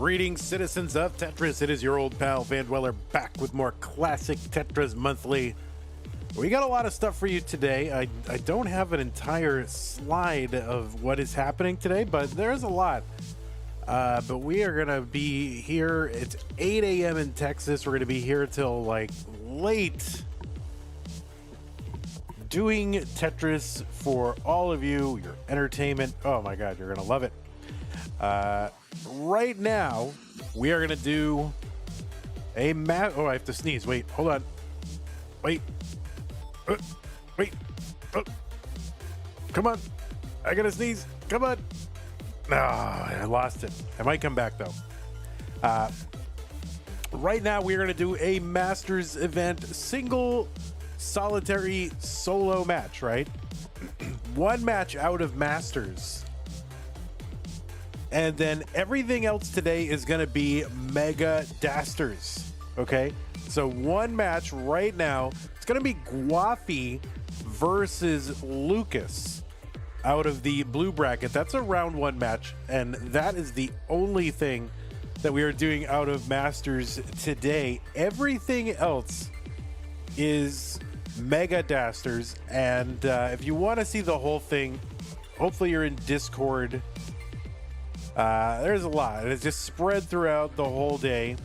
Greetings, citizens of Tetris. It is your old pal, Vandweller, back with more classic Tetris Monthly. We got a lot of stuff for you today. I don't have an entire slide of what is happening today, but there's a lot. But we are going to be here. It's 8 a.m. in Texas. We're going to be here till like late doing Tetris for all of you, your entertainment. Oh my God, you're going to love it. Right now, we are going to do a map. Oh, I have to sneeze. Wait, hold on. Wait. Wait. Oh. Come on. I got to sneeze. Come on. No, I lost it. I might come back, though. Right now, we're going to do a Masters event, single solitary solo match, right? One match out of Masters. And then everything else today is going to be Mega Dasters. Okay? So one match right now, it's going to be Gwafey versus Lucas out of the blue bracket. That's a round one match. And that is the only thing that we are doing out of Masters today. Everything else is Mega Dasters. And if you want to see the whole thing, hopefully you're in Discord. There's a lot. It's just spread throughout the whole day.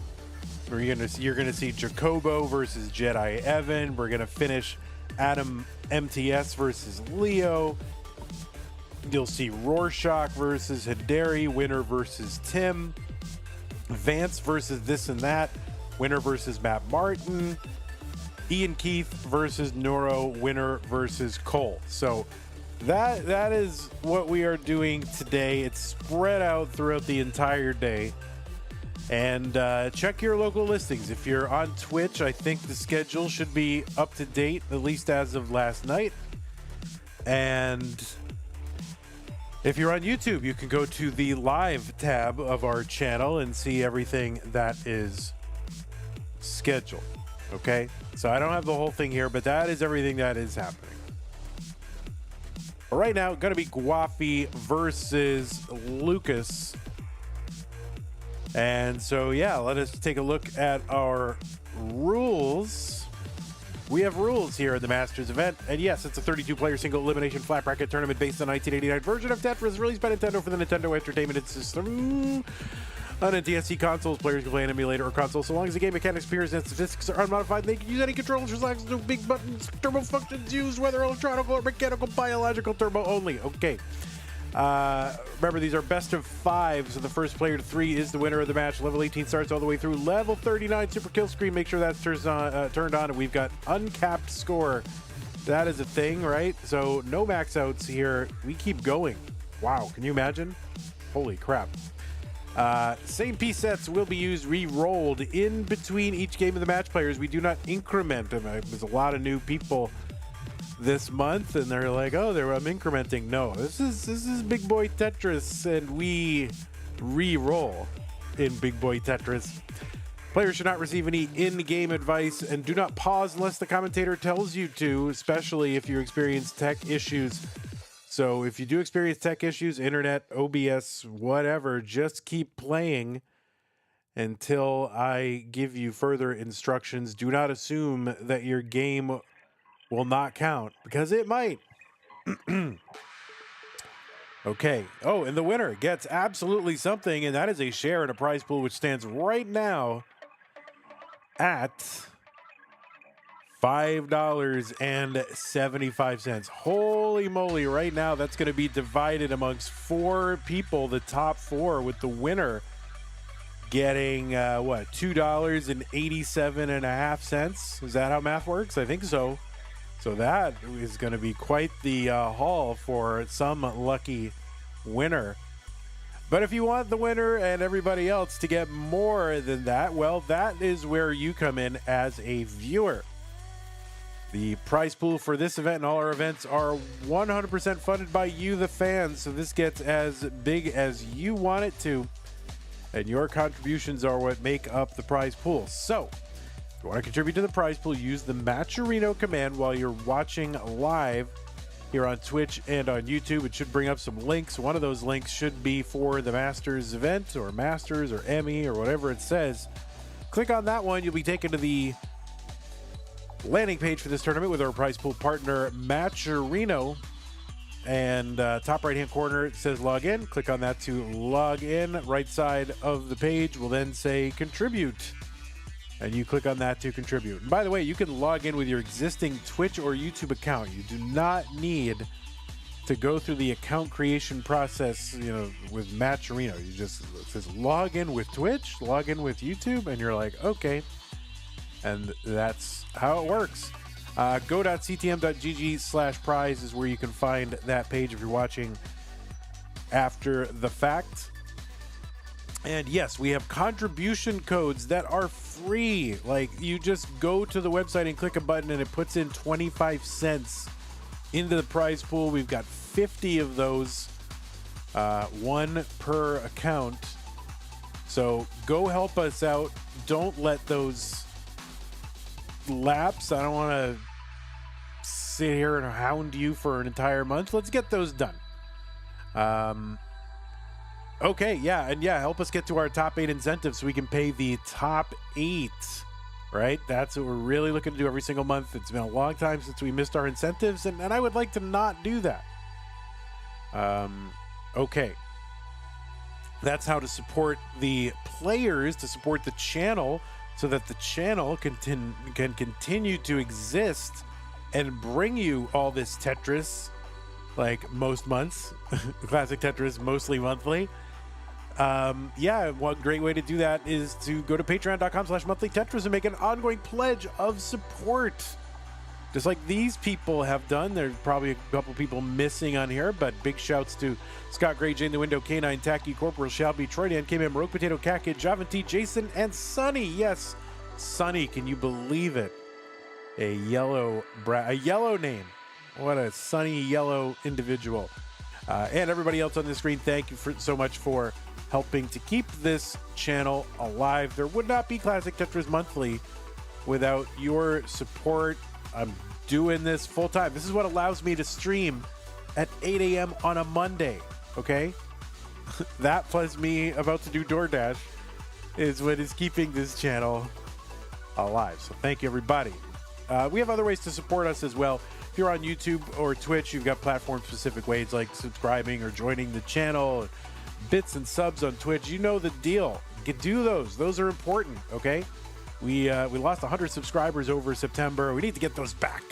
You're gonna see Jacobo versus Jedi Evan. We're gonna finish Adam MTS versus Leo. You'll see Rorschach versus Hidari, winner versus Tim. Vance versus this and that, winner versus Matt Martin. Ian Keith versus Noro, winner versus Cole. So that is what we are doing today. It's spread out throughout the entire day. And check your local listings. If you're on Twitch, I think the schedule should be up to date, at least as of last night. And if you're on YouTube, you can go to the live tab of our channel and see everything that is scheduled. Okay? So I don't have the whole thing here, but that is everything that is happening. But right now, going to be Gwafey versus Lucas. And so, yeah, let us take a look at our rules. We have rules here at the Masters event. And yes, it's a 32-player single elimination flat bracket tournament based on 1989 version of Tetris released by Nintendo for the Nintendo Entertainment System. On NTSC consoles, players can play an emulator or console so long as the game mechanics, appears, and statistics are unmodified. They can use any controllers, relax, no big buttons, turbo functions used, whether electronic or mechanical, biological, turbo only. Okay. Remember, these are best of 5, so the first player to 3 is the winner of the match. Level 18 starts all the way through level 39. Super kill screen, make sure that's turned on, and we've got uncapped score. That is a thing, right? So no max outs here. We keep going. Wow, can you imagine? Holy crap. Same piece sets will be used re-rolled in between each game of the match players. We do not increment them. There's a lot of new people this month, and they're like, "Oh, I'm incrementing." No, this is Big Boy Tetris, and we re-roll in Big Boy Tetris. Players should not receive any in-game advice, and do not pause unless the commentator tells you to, especially if you experience tech issues. So if you do experience tech issues, internet, OBS, whatever, just keep playing until I give you further instructions. Do not assume that your game will not count, because it might. Okay. Oh, and the winner gets absolutely something, and that is a share in a prize pool, which stands right now at $5.75. Holy moly, right now that's going to be divided amongst 4 people, the top 4, with the winner getting $2.87.5. Is that how math works? I think so. So that is going to be quite the haul for some lucky winner. But if you want the winner and everybody else to get more than that, well, that is where you come in as a viewer. The prize pool for this event and all our events are 100% funded by you, the fans. So this gets as big as you want it to. And your contributions are what make up the prize pool. So if you want to contribute to the prize pool, use the Matcherino command while you're watching live. here on Twitch and on YouTube. It should bring up some links. One of those links should be for the Masters event, or Masters, or Emmy, or whatever it says. Click on that one. You'll be taken to the landing page for this tournament with our prize pool partner, Matcherino. And top right-hand corner, it says log in. Click on that to log in. Right side of the page will then say contribute. And you click on that to contribute. And by the way, you can log in with your existing Twitch or YouTube account. You do not need to go through the account creation process, you know, with Matcherino. You just, it says log in with Twitch, log in with YouTube, and you're like, okay. And that's how it works. Go.ctm.gg/prize is where you can find that page if you're watching after the fact. And yes, we have contribution codes that are free. Like, you just go to the website and click a button and it puts in 25 cents into the prize pool. We've got 50 of those, one per account. So go help us out. Don't let those lapse. I don't want to sit here and hound you for an entire month. Let's get those done. Okay, yeah, and yeah, help us get to our top 8 incentives so we can pay the top 8, right? That's what we're really looking to do every single month. It's been a long time since we missed our incentives, and I would like to not do that. Okay. That's how to support the players, to support the channel, so that the channel can continue to exist and bring you all this Tetris, like most months. Classic Tetris, mostly monthly. Yeah, one great way to do that is to go to patreon.com/monthlytetris and make an ongoing pledge of support. Just like these people have done. There's probably a couple people missing on here, but big shouts to Scott Gray, Jane the Window, K9, Tacky, Corporal, Shelby, Troydan, KM, Rogue Potato, Cat Kid, Javanti, Jason, and Sunny. Yes, Sunny, can you believe it? A yellow name. What a sunny yellow individual. And everybody else on the screen, thank you so much for helping to keep this channel alive. There would not be Classic Tetris Monthly without your support. I'm doing this full time. This is what allows me to stream at 8 a.m. on a Monday, okay? That plus me about to do DoorDash is what is keeping this channel alive. So thank you, everybody. We have other ways to support us as well. If you're on YouTube or Twitch, you've got platform-specific ways like subscribing or joining the channel, bits and subs on Twitch. You know the deal. Do those. Those are important, okay? We lost 100 subscribers over September. We need to get those back.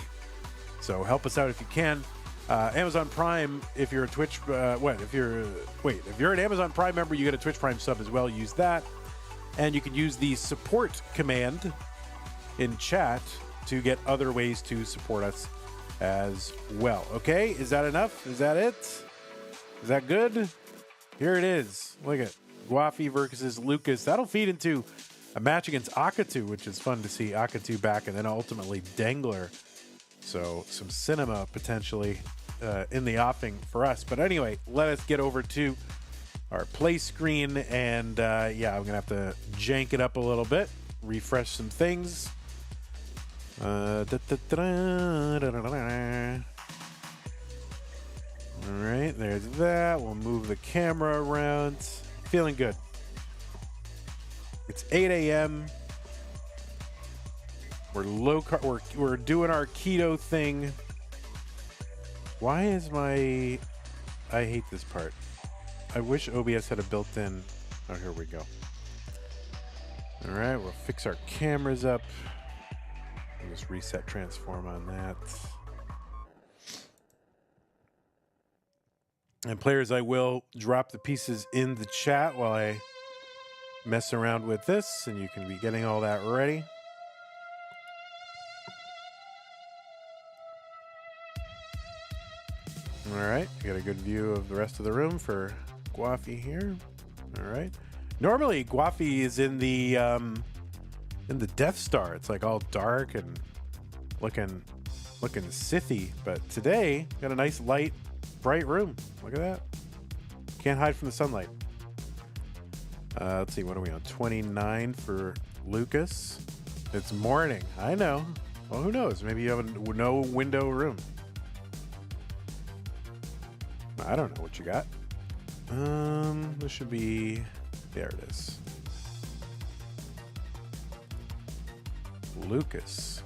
So help us out if you can. Amazon Prime, if you're a Twitch, if you're an Amazon Prime member, you get a Twitch Prime sub as well. Use that. And you can use the support command in chat to get other ways to support us as well. Okay, is that enough? Is that it? Is that good? Here it is. Look at Gwafey versus Lucas. That'll feed into a match against Akatu, which is fun to see Akatu back, and then ultimately Dangler. So some cinema potentially in the offing for us. But anyway, let us get over to our play screen, and yeah, I'm gonna have to jank it up a little bit, refresh some things. All right, there's that. We'll move the camera around. Feeling good. It's 8 a.m. We're low carb. We're doing our keto thing. Why is my? I hate this part. I wish OBS had a built-in. Oh, here we go. All right, we'll fix our cameras up. I'll just reset transform on that. And players, I will drop the pieces in the chat while I mess around with this, and you can be getting all that ready. All right, got a good view of the rest of the room for Gwafey here. All right. Normally, Gwafey is in the Death Star. It's like all dark and looking Sithy, but today got a nice light, bright room. Look at that. Can't hide from the sunlight. Let's see, what are we on? 29 for Lucas. It's morning. I know. Well, who knows? Maybe you have a no window room. I don't know what you got. This should be, there it is. Lucas.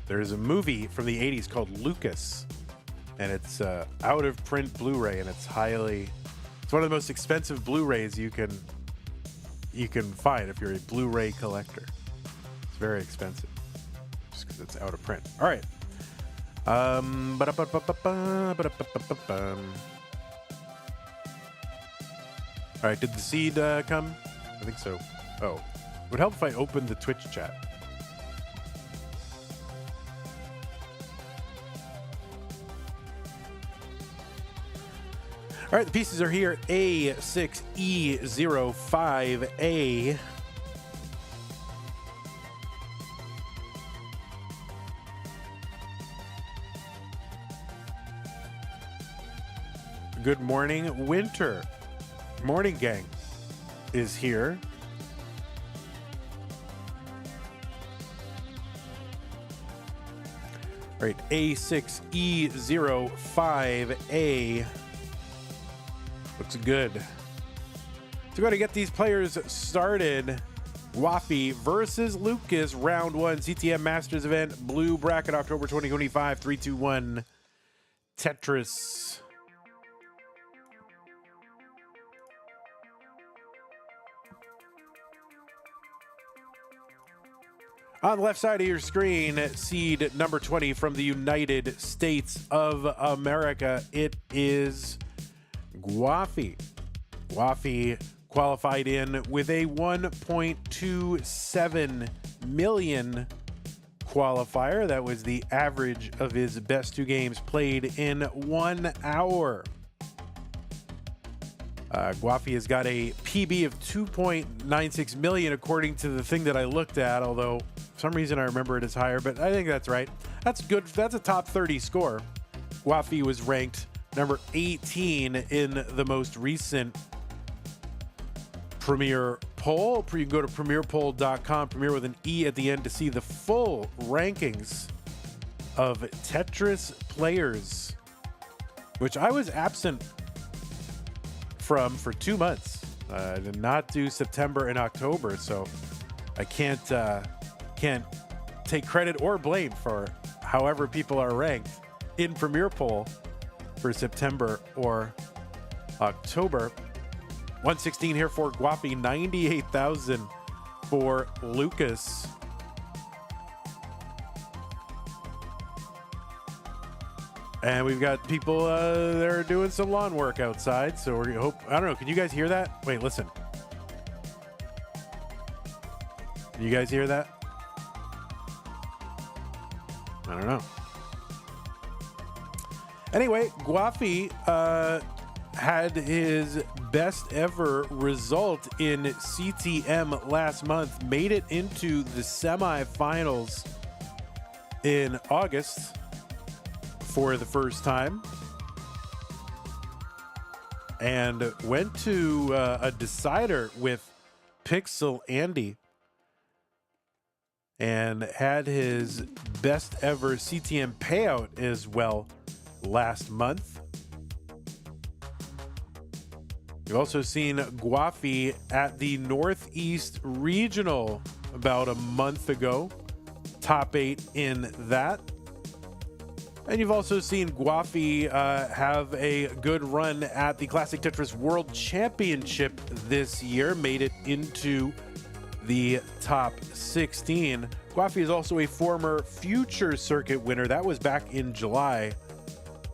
There's a movie from the 80s called Lucas, and it's out of print Blu-ray, and it's one of the most expensive Blu-rays you can find if you're a Blu-ray collector. It's very expensive just because it's out of print. All right. All right, did the seed come? I think so. Oh, it would help if I opened the Twitch chat. All right, the pieces are here. A6E05A. Good morning, Winter. Morning Gang is here. All right, A6E05A. Looks good. So we're going to get these players started. Gwafey versus Lucas, round 1, CTM Masters event, blue bracket, October 2025, 3, 2, 1, Tetris. On the left side of your screen, seed number 20 from the United States of America. It is Gwafey. Gwafey qualified in with a 1.27 million qualifier. That was the average of his best 2 games played in 1 hour. Gwafey has got a PB of 2.96 million according to the thing that I looked at, although for some reason I remember it as higher, but I think that's right. That's good. That's a top 30 score. Gwafey was ranked number 18 in the most recent Premier poll. You can go to premierpoll.com, Premier with an E at the end, to see the full rankings of Tetris players, which I was absent from for 2 months. I did not do September and October, so I can't take credit or blame for however people are ranked in Premier Poll for September or October. 116 here for Gwafey, 98,000 for Lucas. And we've got people that are doing some lawn work outside, so we hope. I don't know. Can you guys hear that? Wait, listen. Can you guys hear that? I don't know. Anyway, Gwafey had his best ever result in CTM last month, made it into the semifinals in August for the first time, and went to a decider with Pixel Andy and had his best ever CTM payout as well last month. You've also seen Gwafey at the Northeast Regional about a month ago, top 8 in that. And you've also seen Gwafey have a good run at the Classic Tetris World Championship this year, made it into the top 16. Gwafey is also a former Future Circuit winner. That was back in July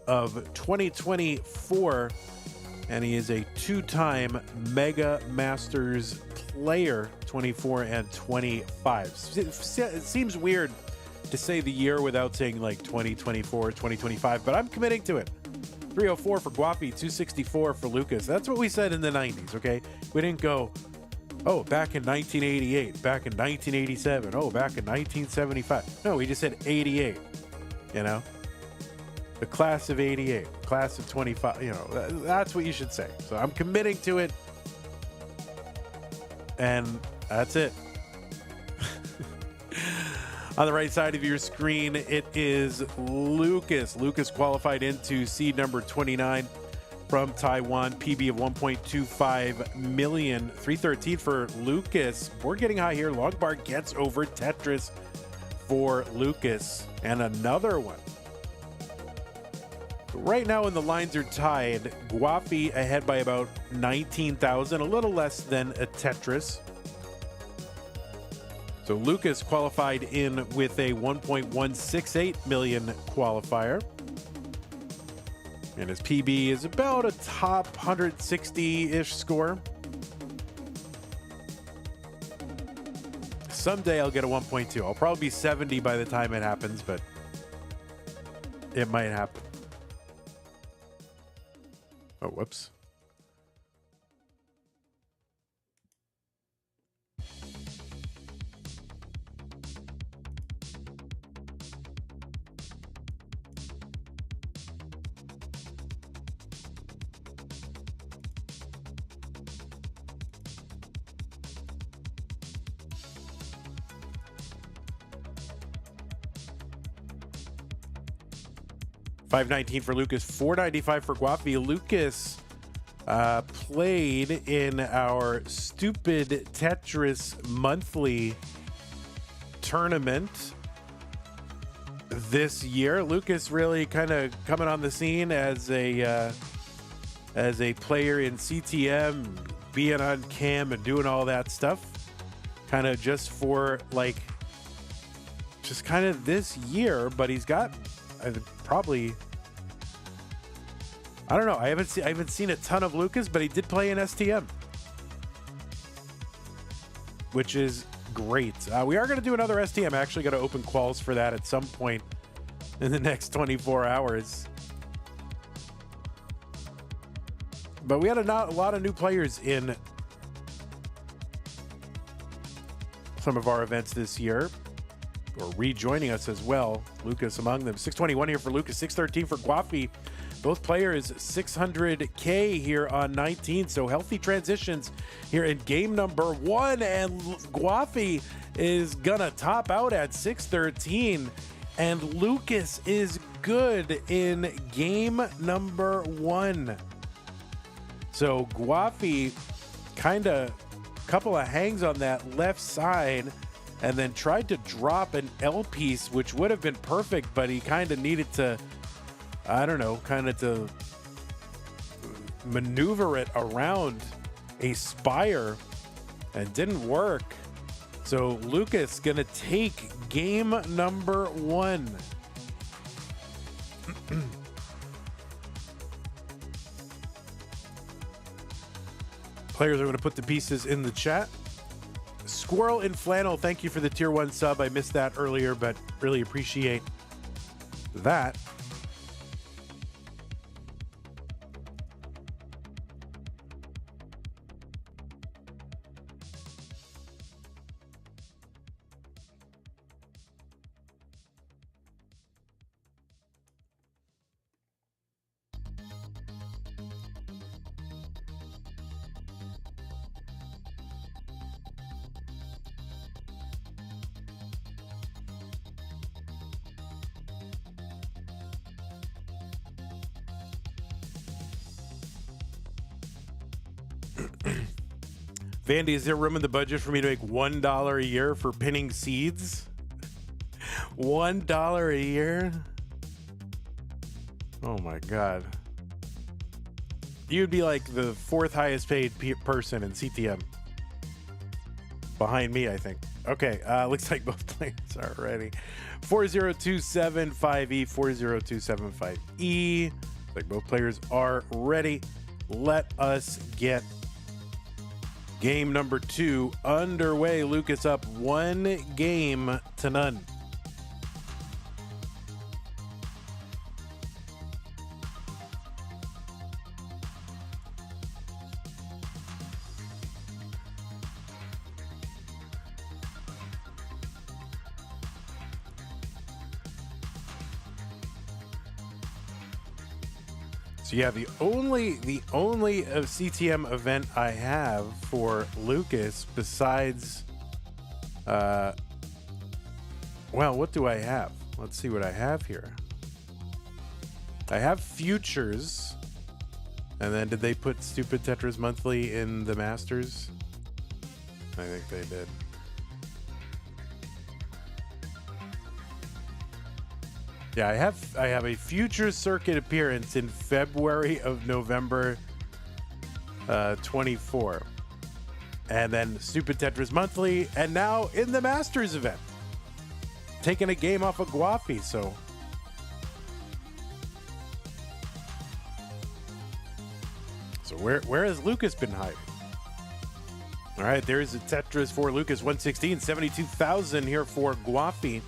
of 2024. And he is a 2-time Mega Masters player, 24 and 25. It seems weird to say the year without saying like 2024, 2025, but I'm committing to it. 304 for Gwafey, 264 for Lucas. That's what we said in the 90s, okay? We didn't go, oh, back in 1988, back in 1987, oh, back in 1975. No, we just said 88, you know? The class of 88, class of 25, you know, that's what you should say. So I'm committing to it, and that's it. On the right side of your screen, it is Lucas. Lucas qualified into seed number 29 from Taiwan, PB of 1.25 million. 313 for Lucas. We're getting high here. Long bar gets over Tetris for Lucas. And another one. Right now, when the lines are tied, Gwafey ahead by about 19,000, a little less than a Tetris. So Lucas qualified in with a 1.168 million qualifier. And his PB is about a top 160-ish score. Someday I'll get a 1.2. I'll probably be 70 by the time it happens, but it might happen. Oh, whoops. $519 for Lucas, $495 for Gwafey. Lucas played in our stupid Tetris Monthly tournament this year. Lucas really kind of coming on the scene as a player in CTM, being on cam and doing all that stuff. Kind of just for like, just kind of this year, but he's got probably, I don't know. I haven't seen a ton of Lucas, but he did play in STM, which is great. We are going to do another STM. Actually, got to open quals for that at some point in the next 24 hours. But we had a lot of new players in some of our events this year, or rejoining us as well. Lucas among them. 621 here for Lucas, 613 for Gwafey. Both players 600K here on 19. So healthy transitions here in game number 1. And Gwafey is gonna top out at 613. And Lucas is good in game number 1. So Gwafey kind of couple of hangs on that left side, and then tried to drop an L piece, which would have been perfect, but he kind of needed to, I don't know, kind of to maneuver it around a spire, and didn't work. So Lucas gonna take game number 1. Players are going to put the pieces in the chat. Squirrel in Flannel, thank you for the tier 1 sub. I missed that earlier, but really appreciate that. Vandy, is there room in the budget for me to make $1 a year for pinning seeds? $1 a year? Oh my God. You'd be like the 4th highest paid person in CTM. Behind me, I think. Okay, looks like both players are ready. 40275E, 40275E. Looks like both players are ready. Let us get game number 2 underway. Lucas up 1 game to none. So yeah, the only CTM event I have for Lucas besides Well, what do I have? Let's see what I have here. I have futures. And then did they put stupid Tetris Monthly in the Masters? I think they did. Yeah, I have a future circuit appearance in February of November 24. And then stupid Tetris Monthly, and now in the Masters event. Taking a game off of Gwafey, so where has Lucas been hiding? All right, there's a Tetris for Lucas, 116, 72,000 here for Gwafey.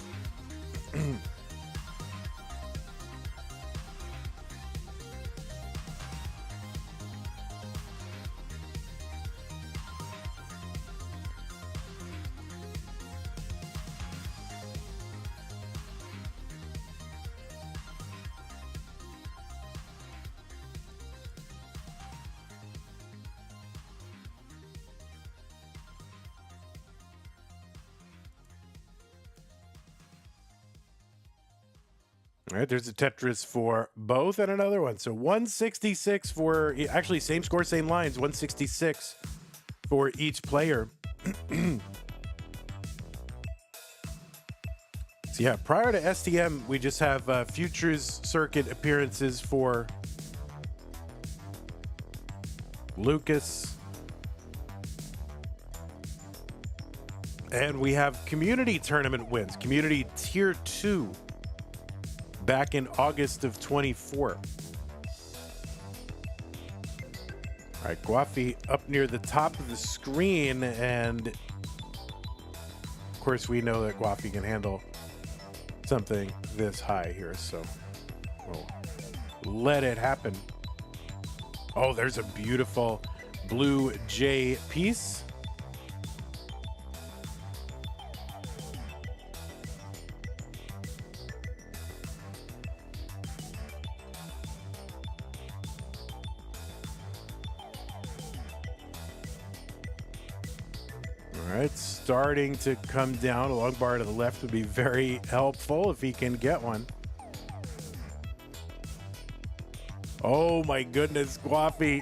All right, there's a Tetris for both and another one. So 166 for, actually same score, same lines, 166 for each player. So yeah, prior to STM, we just have futures circuit appearances for Lucas. And we have community tournament wins, community tier 2. Back in August of 24. All right, Gwafey up near the top of the screen, and of course we know that Gwafey can handle something this high here, so we'll let it happen. Oh, there's a beautiful blue J piece. All right, starting to come down. A long bar to the left would be very helpful if he can get one. Oh my goodness, Gwafey.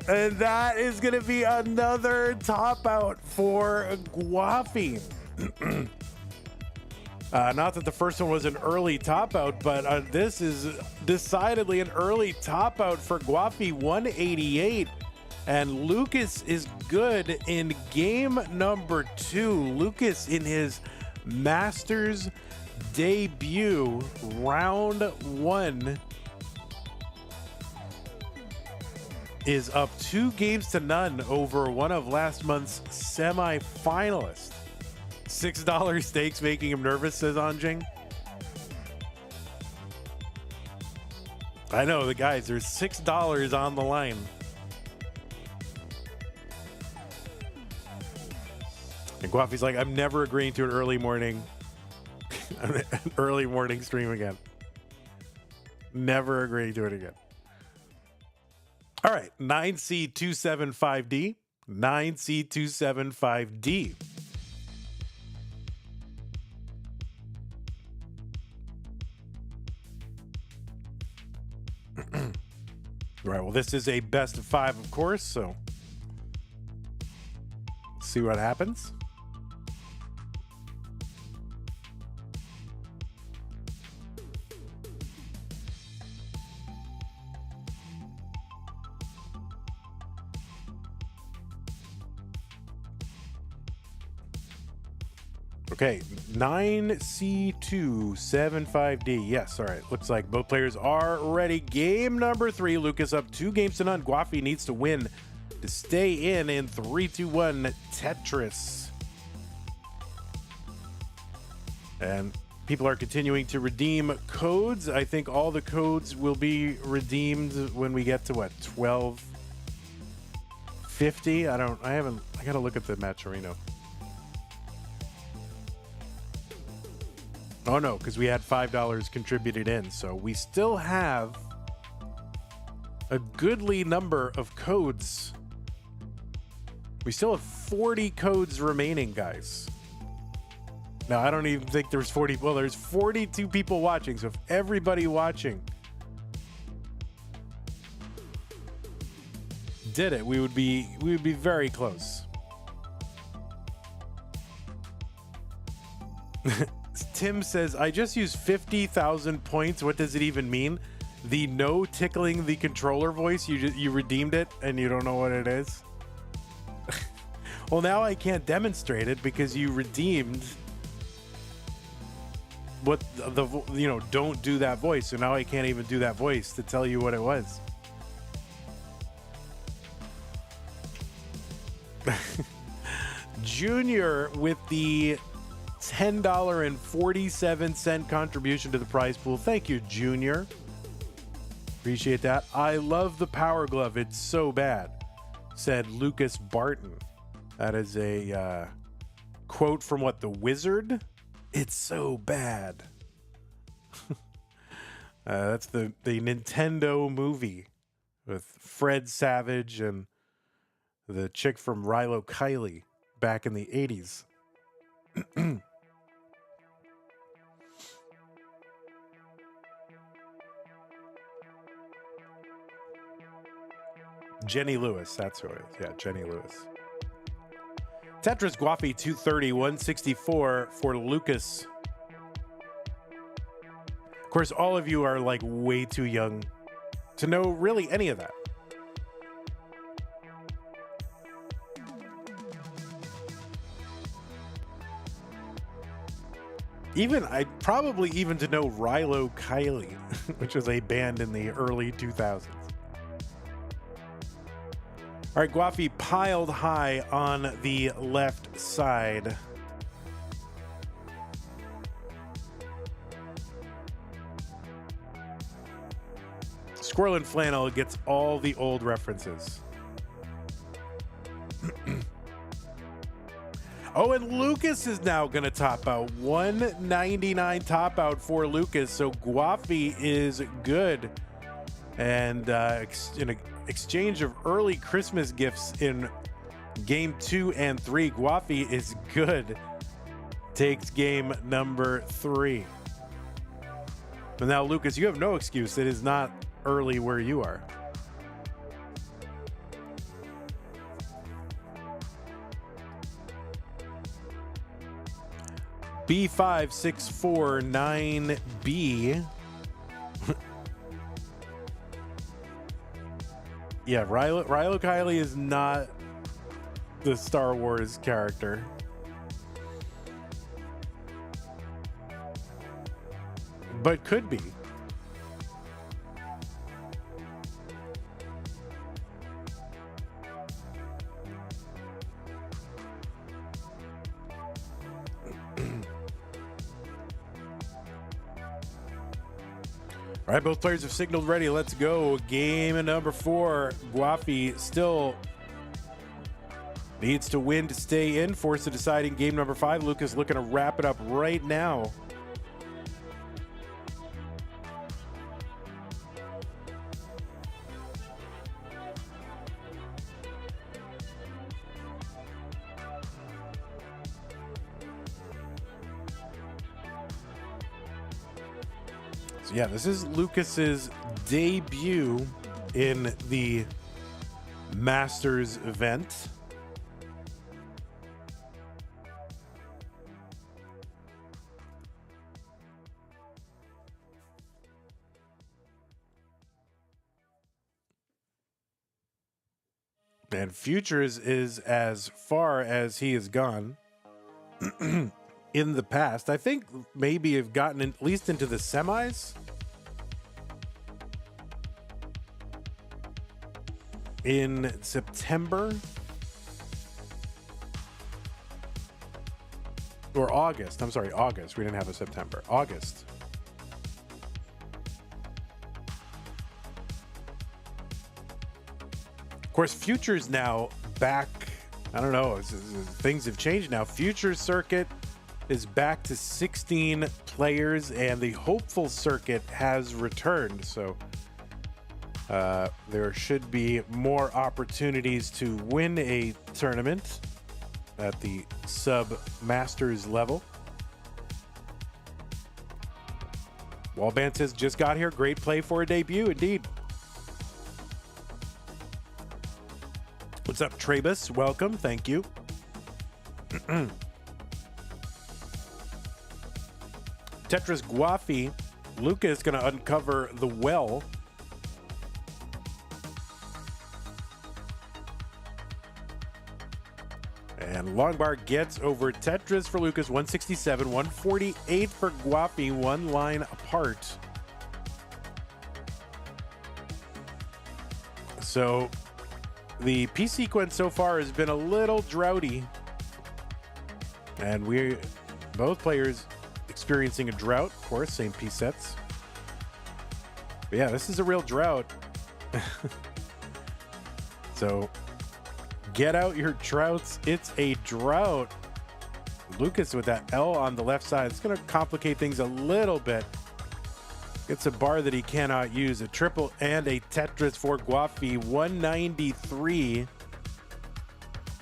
And that is going to be another top out for Gwafey. Not that the first one was an early top out, but this is decidedly an early top out for Gwafey, 188. And Lucas is good in game number 2. Lucas in his Masters debut, round 1, is up 2 games to none over one of last month's semi-finalists. $6 stakes making him nervous, says Anjing. I know, the guys, there's $6 on the line. And Gwafey's like, I'm never agreeing to an early morning stream again. Never agreeing to it again. All right, 9C275D. 9C275D. All right, well, this is a best of 5, of course, so let's see what happens. Okay, 9C275D. Yes, all right. Looks like both players are ready. Game number 3. Lucas up 2 games to none. Gwafey needs to win to stay in 3-2-1 Tetris. And people are continuing to redeem codes. I think all the codes will be redeemed when we get to what, 1250? I gotta look at the Matcherino. Oh no, because we had $5 contributed in, so we still have a goodly number of codes. We still have 40 codes remaining, guys. No, I don't even think there's 40. Well, there's 42 people watching. So if everybody watching did it, we would be very close. Tim says, I just used 50,000 points. What does it even mean? The no tickling the controller voice, you redeemed it and you don't know what it is? Well, now I can't demonstrate it because you redeemed what the don't do that voice. So now I can't even do that voice to tell you what it was. Junior with the $10.47 contribution to the prize pool. Thank you, Junior. Appreciate that. I love the Power Glove. It's so bad, said Lucas Barton. That is a quote from what, The Wizard? It's so bad. That's the Nintendo movie with Fred Savage and the chick from Rilo Kiley back in the 80s. Jenny Lewis, that's who it is. Yeah, Jenny Lewis. Tetris Gwafey 230, 164 for Lucas. Of course, all of you are like way too young to know really any of that. Probably even to know Rilo Kiley, which was a band in the early 2000s. All right, Gwafey piled high on the left side. Squirrel and Flannel gets all the old references. Oh, and Lucas is now going to top out. 199 top out for Lucas. So Gwafey is good. And in an exchange of early Christmas gifts in game 2 and 3, Gwafey is good. Takes game number 3. But now, Lucas, you have no excuse. It is not early where you are. B5649B. Yeah, Rilo Kiley is not the Star Wars character. But could be. All right, both players have signaled ready. Let's go. Game number 4. Gwafey still needs to win to stay in. Forced to decide in game number 5. Lucas looking to wrap it up right now. Yeah, this is Lucas's debut in the Masters event. And Futures is as far as he has gone in the past. I think maybe have gotten at least into the semis in September or August. I'm sorry, August. We didn't have a September. August. Of course, Futures now back. I don't know. Things have changed now. Futures circuit is back to 16 players, and the hopeful circuit has returned. So there should be more opportunities to win a tournament at the sub-masters level. Wallband says, just got here. Great play for a debut, indeed. What's up, Trebus? Welcome. Thank you. Tetris Gwafey. Lucas going to uncover the well. And Longbar gets over Tetris for Lucas, 167, 148 for Gwafey, one line apart. So the P sequence so far has been a little droughty. And both players experiencing a drought, of course, same P sets. But yeah, this is a real drought. So get out your droughts. It's a drought. Lucas with that L on the left side. It's going to complicate things a little bit. It's a bar that he cannot use. A triple and a Tetris for Gwafey. 193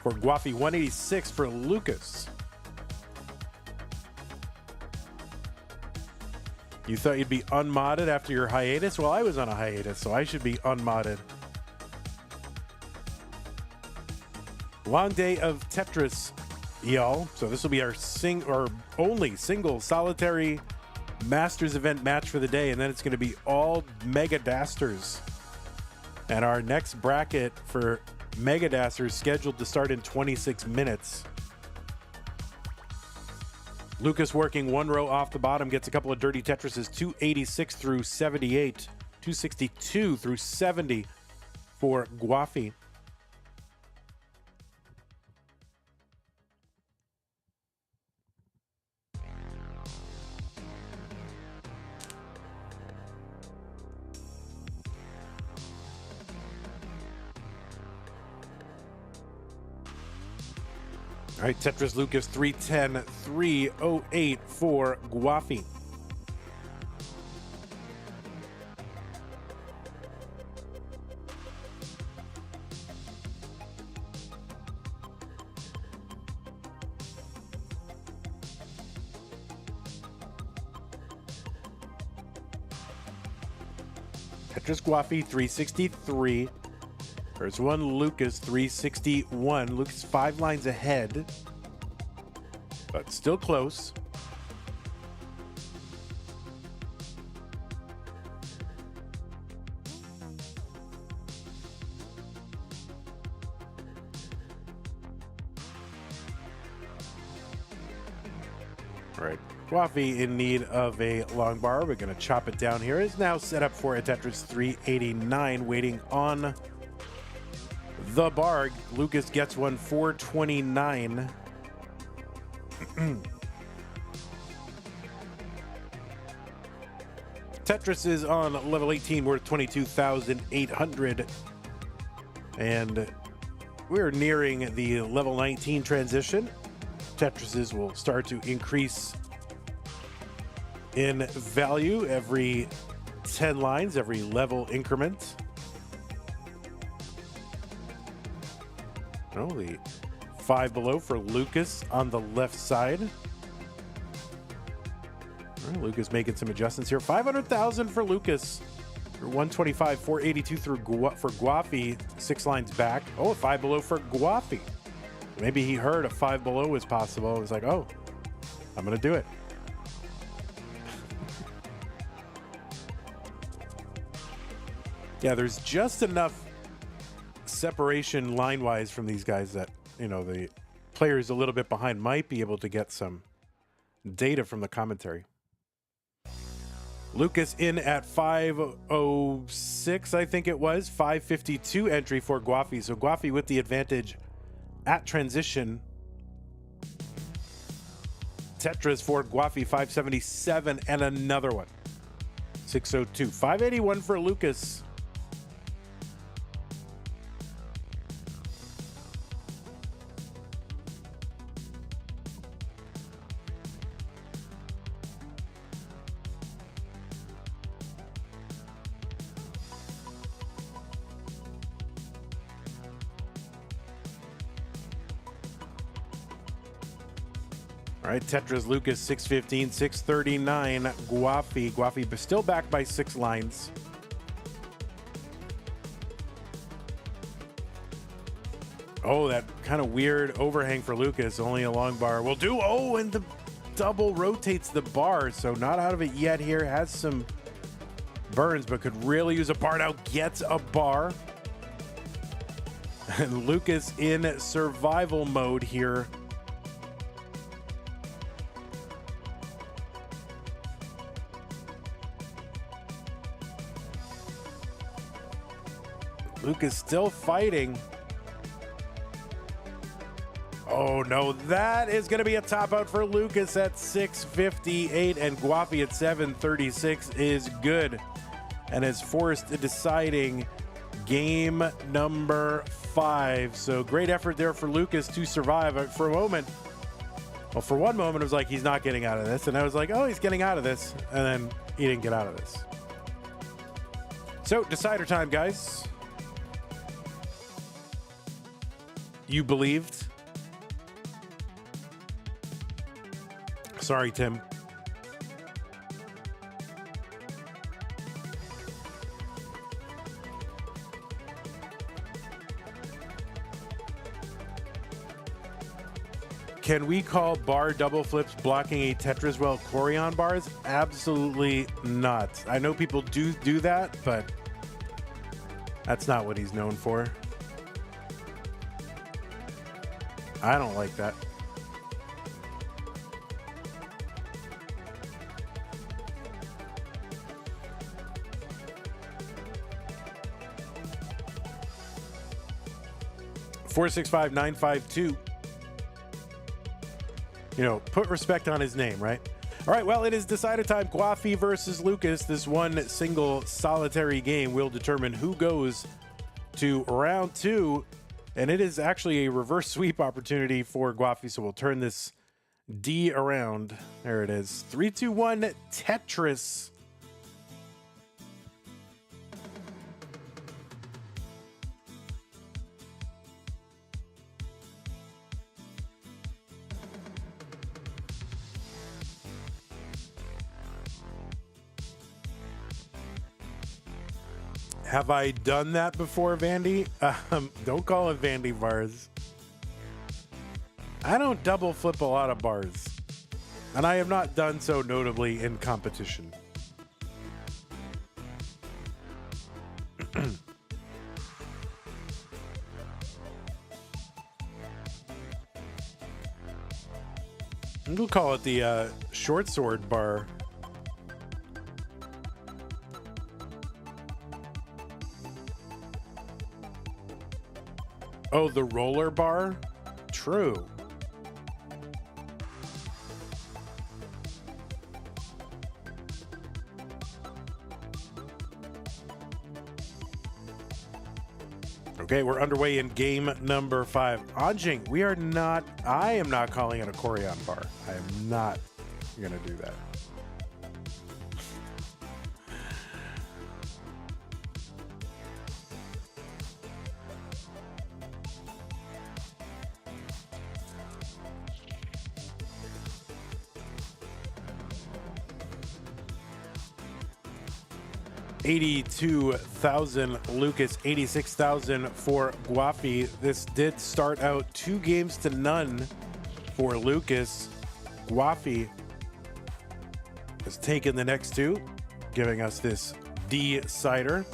for Gwafey. 186 for Lucas. You thought you'd be unmodded after your hiatus? Well, I was on a hiatus, so I should be unmodded. Long day of Tetris, y'all. So this will be our only single solitary Masters event match for the day, and then it's going to be all Mega Dasters. And our next bracket for Mega Dasters scheduled to start in 26 minutes. Lucas working one row off the bottom, gets a couple of dirty Tetrises, 286 through 78, 262 through 70 for Gwafey. All right, Tetris Lucas 310, 308 for Gwafey. Tetris Gwafey 363. There's one Lucas 361. Lucas 5 lines ahead, but still close. All right, Gwafey in need of a long bar. We're going to chop it down here. Is now set up for a Tetris 389 waiting on the bar. Lucas gets one 429. Tetris is on level 18 worth 22,800. And we're nearing the level 19 transition. Tetrises will start to increase in value every 10 lines, every level increment. The 5 below for Lucas on the left side. All right, Lucas making some adjustments here. 500,000 for Lucas. 125, 482 for Gwafey. 6 lines back. Oh, a 5 below for Gwafey. Maybe he heard a 5 below was possible. He was like, oh, I'm going to do it. Yeah, there's just enough separation line-wise from these guys that, the players a little bit behind might be able to get some data from the commentary. Lucas in at 506, I think it was. 552 entry for Gwafey. So Gwafey with the advantage at transition. Tetris for Gwafey, 577, and another one. 602. 581 for Lucas. All All right, Tetris Lucas 615, 639 Gwafey. Gwafey still back by 6 lines. Oh, that kind of weird overhang for Lucas. Only a long bar will do. Oh, and the double rotates the bar. So not out of it yet here. Has some burns, but could really use a bar now. Gets a bar. And Lucas in survival mode here. Lucas still fighting. Oh no, that is going to be a top out for Lucas at 658, and Gwafey at 736 is good and is forced deciding game number 5. So great effort there for Lucas to survive. For a moment, well, for one moment, it was like he's not getting out of this, and I was like, oh, he's getting out of this, and then he didn't get out of this. So decider time, guys. You believed. Sorry, Tim. Can we call bar double flips blocking a Tetris well Corian bars? Absolutely not. I know people do that, but that's not what he's known for. I don't like that. Four, 6, 5, 9, 5, 2. You know, put respect on his name, right? All right, well, it is decider time. Gwafey versus Lucas. This one single solitary game will determine who goes to round 2. And it is actually a reverse sweep opportunity for Gwafey. So we'll turn this D around. There it is. 3, 2, 1, Tetris. Have I done that before, Vandy? Don't call it Vandy bars. I don't double flip a lot of bars. And I have not done so notably in competition. We'll call it the short sword bar. Oh, the roller bar? True. Okay, we're underway in game number 5. Anjing, I am not calling it a Corian bar. I am not going to do that. $82,000 Lucas, $86,000 for Gwafey. This did start out 2 games to none for Lucas. Gwafey has taken the next 2, giving us this decider.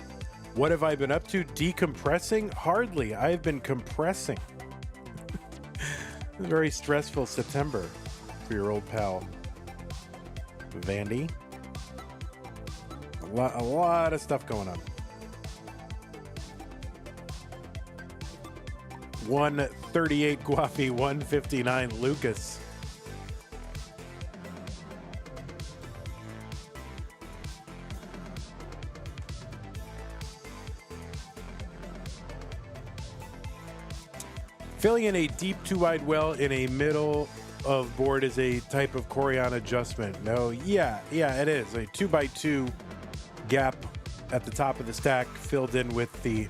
What have I been up to? Decompressing? Hardly. I have been compressing. A very stressful September for your old pal, Vandy. A lot of stuff going on. 138 Gwafey, 159 Lucas. Filling in a deep 2-wide well in a middle of board is a type of Corian adjustment. No, yeah, it is. A 2x2 gap at the top of the stack filled in with the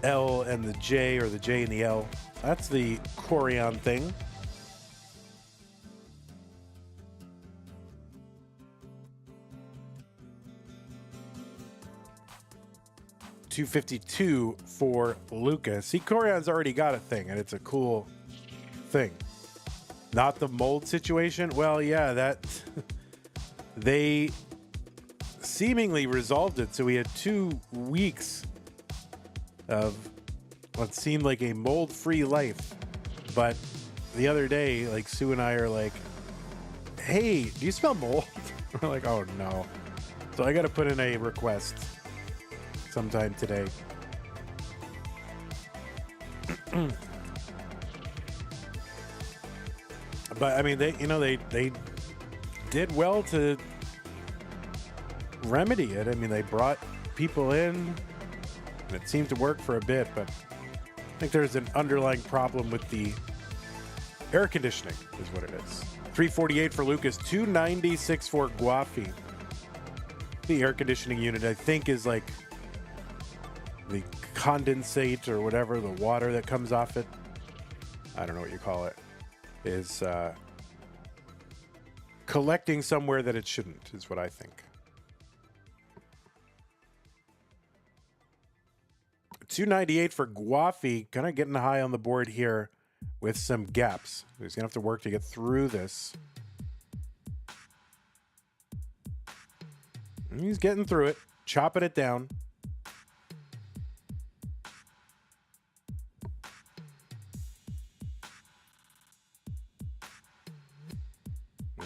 L and the J, or the J and the L. That's the Corian thing. 252 for Lucas. See, Corion's already got a thing, and it's a cool thing. Not the mold situation. Well, yeah, that they seemingly resolved it. So we had 2 weeks of what seemed like a mold-free life. But the other day, like, Sue and I are like, hey, do you smell mold? We're like, oh no. So I got to put in a request sometime today. But I mean, they did well to remedy it. I mean, they brought people in, and it seemed to work for a bit, but I think there's an underlying problem with the air conditioning, is what it is. 348 for Lucas, 296 for Gwafey. The air conditioning unit, I think, is like the condensate or whatever, the water that comes off it. I don't know what you call it. Is collecting somewhere that it shouldn't, is what I think. 298 for Gwafey, kind of getting high on the board here with some gaps. He's going to have to work to get through this. And he's getting through it, chopping it down.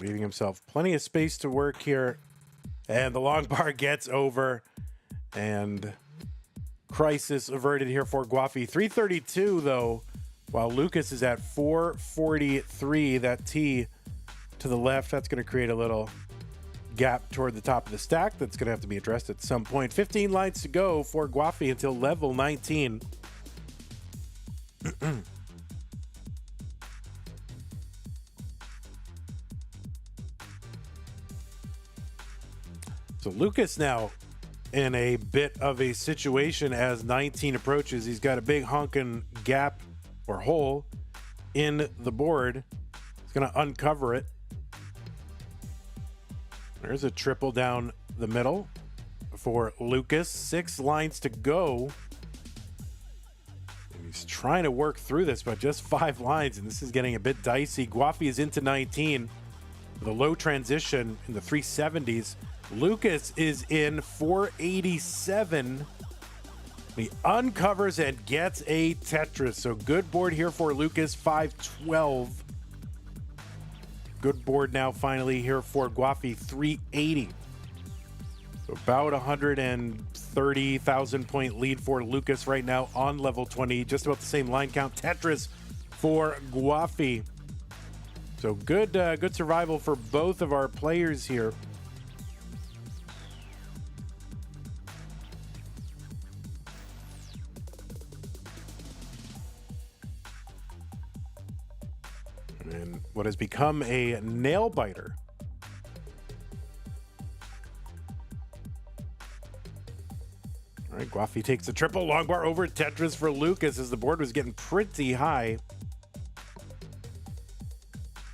Leaving himself plenty of space to work here. And the long bar gets over. And crisis averted here for Gwafey. 332, though, while Lucas is at 443. That T to the left, that's going to create a little gap toward the top of the stack. That's going to have to be addressed at some point. 15 lines to go for Gwafey until level 19. So Lucas now in a bit of a situation as 19 approaches. He's got a big honking gap or hole in the board. He's going to uncover it. There's a triple down the middle for Lucas. 6 lines to go. And he's trying to work through this, but just 5 lines, and this is getting a bit dicey. Gwafey is into 19 with a low transition in the 370s. Lucas is in 487. He uncovers and gets a Tetris. So good board here for Lucas, 512. Good board now finally here for Gwafey, 380. So about 130,000 point lead for Lucas right now on level 20. Just about the same line count. Tetris for Gwafey. So good survival for both of our players here. And what has become a nail biter. All right, Gwafey takes the triple. Long bar over Tetris for Lucas as the board was getting pretty high.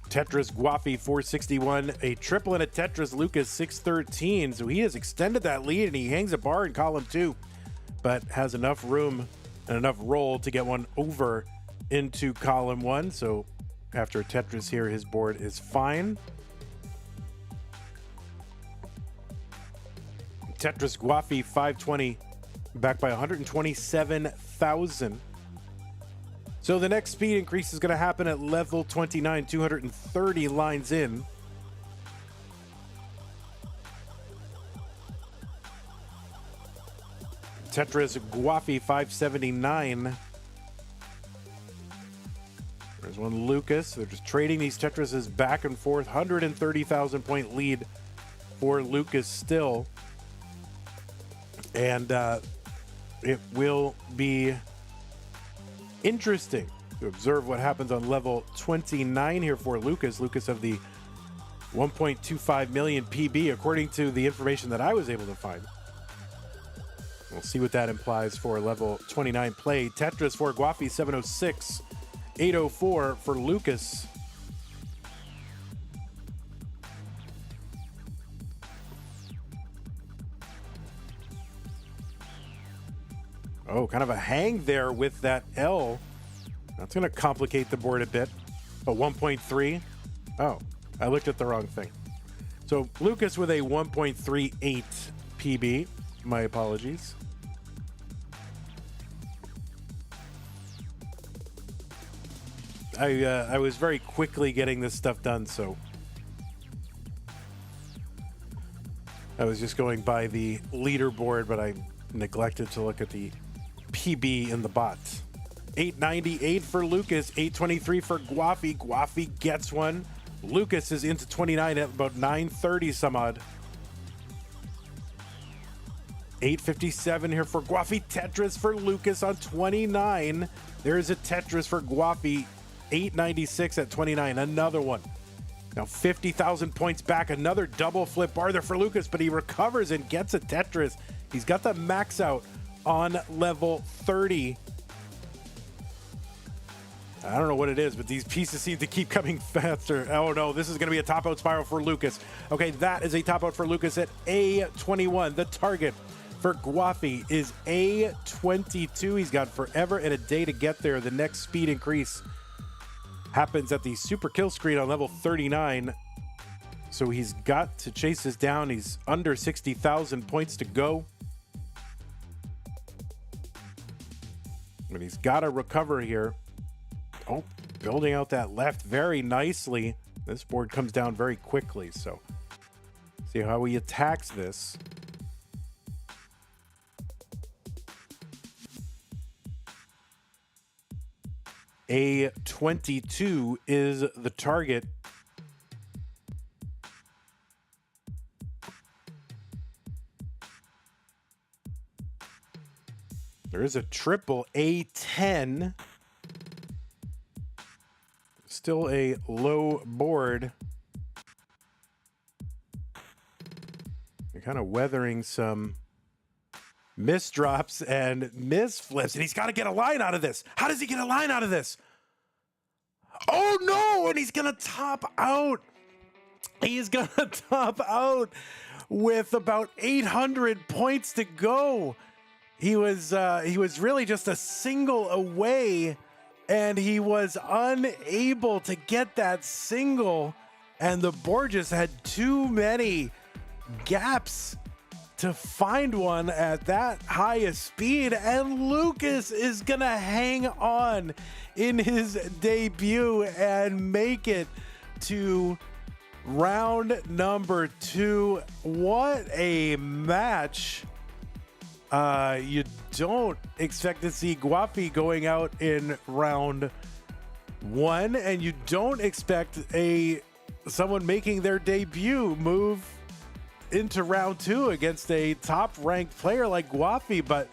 Tetris Gwafey 461, a triple and a Tetris Lucas 613. So he has extended that lead and he hangs a bar in column 2, but has enough room and enough roll to get one over into column 1. So after a Tetris here, his board is fine. Tetris Gwafey 520, back by 127,000. So the next speed increase is going to happen at level 29, 230 lines in. Tetris Gwafey 579. There's one Lucas. They're just trading these Tetrises back and forth. 130,000 point lead for Lucas still. And it will be interesting to observe what happens on level 29 here for Lucas. Lucas of the 1.25 million PB, according to the information that I was able to find. We'll see what that implies for level 29 play. Tetris for Gwafey 706. 804 for Lucas. Oh, kind of a hang there with that L. That's going to complicate the board a bit. A 1.3. Oh, I looked at the wrong thing. So Lucas with a 1.38 PB. My apologies. I was very quickly getting this stuff done, so I was just going by the leaderboard, but I neglected to look at the PB in the bot. 898 for Lucas, 823 for Gwafey. Gwafey gets one. Lucas is into 29 at about 930 some odd. 857 here for Gwafey. Tetris for Lucas on 29. There's a Tetris for Gwafey. 896 at 29. Another one. Now 50,000 points back. Another double flip bar there for Lucas, but he recovers and gets a Tetris. He's got the max out on level 30. I don't know what it is, but these pieces seem to keep coming faster. Oh no, this is going to be a top out spiral for Lucas. Okay, that is a top out for Lucas at A21. The target for Gwafey is A22. He's got forever and a day to get there. The next speed increase happens at the super kill screen on level 39. So he's got to chase this down. He's under 60,000 points to go. But he's got to recover here. Oh, building out that left very nicely. This board comes down very quickly. So see how he attacks this. A22 is the target. There is a triple A10. Still a low board. You're kind of weathering some misdrops and misflips, and he's got to get a line out of this. How does he get a line out of this? Oh no, and he's gonna top out. He's gonna top out with about 800 points to go. He was really just a single away, and he was unable to get that single, and the board just had too many gaps to find one at that highest speed, and Lucas is gonna hang on in his debut and make it to round number 2. What a match. You don't expect to see Gwafey going out in round 1, and you don't expect someone making their debut move into round 2 against a top-ranked player like Gwafey, but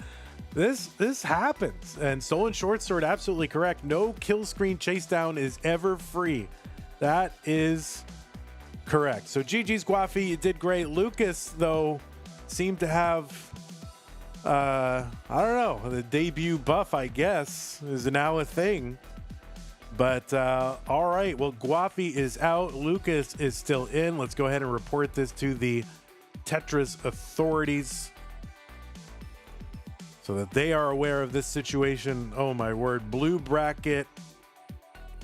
this happens. And Stolen Short Sword, absolutely correct. No kill screen chase down is ever free. That is correct. So GG's Gwafey, you did great. Lucas, though, seemed to have I don't know, the debut buff, I guess, is now a thing. But all right, well, Gwafey is out. Lucas is still in. Let's go ahead and report this to the Tetris authorities so that they are aware of this situation. Oh my word. Blue bracket,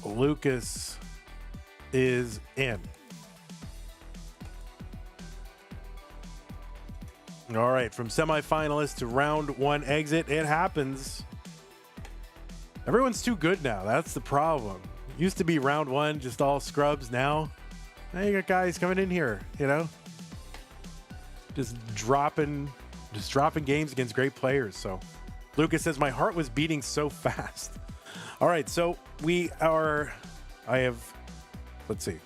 Lucas is in. All right, from semifinalist to round 1 exit, it happens. Everyone's too good now. That's the problem. Used to be round 1, just all scrubs. Now you got guys coming in here, you know, just dropping games against great players. So Lucas says, my heart was beating so fast. All right, so let's see.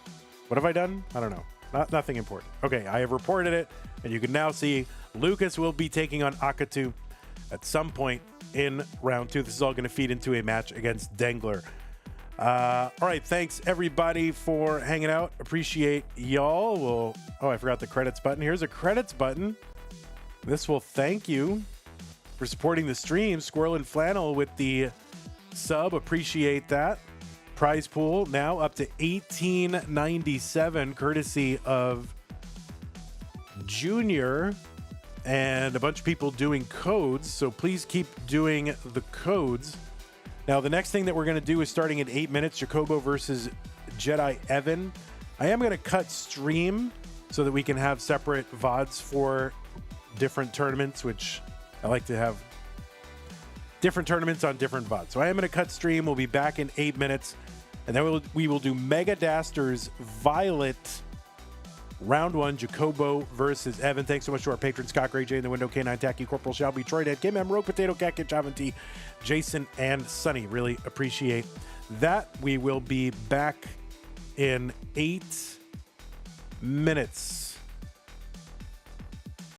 What have I done? I don't know. Nothing important. Okay, I have reported it, and you can now see Lucas will be taking on Akatu at some point in round 2. This is all going to feed into a match against Dengler. All right, thanks everybody for hanging out. Appreciate y'all. Oh, I forgot the credits button. Here's a credits button. This will thank you for supporting the stream. Squirrel and Flannel with the sub. Appreciate that. Prize pool now up to $18.97, courtesy of Junior. and a bunch of people doing codes. So please keep doing the codes. Now, the next thing that we're going to do is starting at 8 minutes, Jacobo versus Jedi Evan. I am going to cut stream so that we can have separate VODs for different tournaments, which I like to have different tournaments on different VODs. So I am going to cut stream. We'll be back in 8 minutes. And then we will do Mega Dasters Violet Round 1, Jacobo versus Evan. Thanks so much to our patrons, Scott Gray, Jay in the Window, K9 Tacky, Corporal Shelby, Troy Dead, Kim M, Rogue Potato, Cat Kid, Javin T, Jason, and Sunny. Really appreciate that. We will be back in 8 minutes.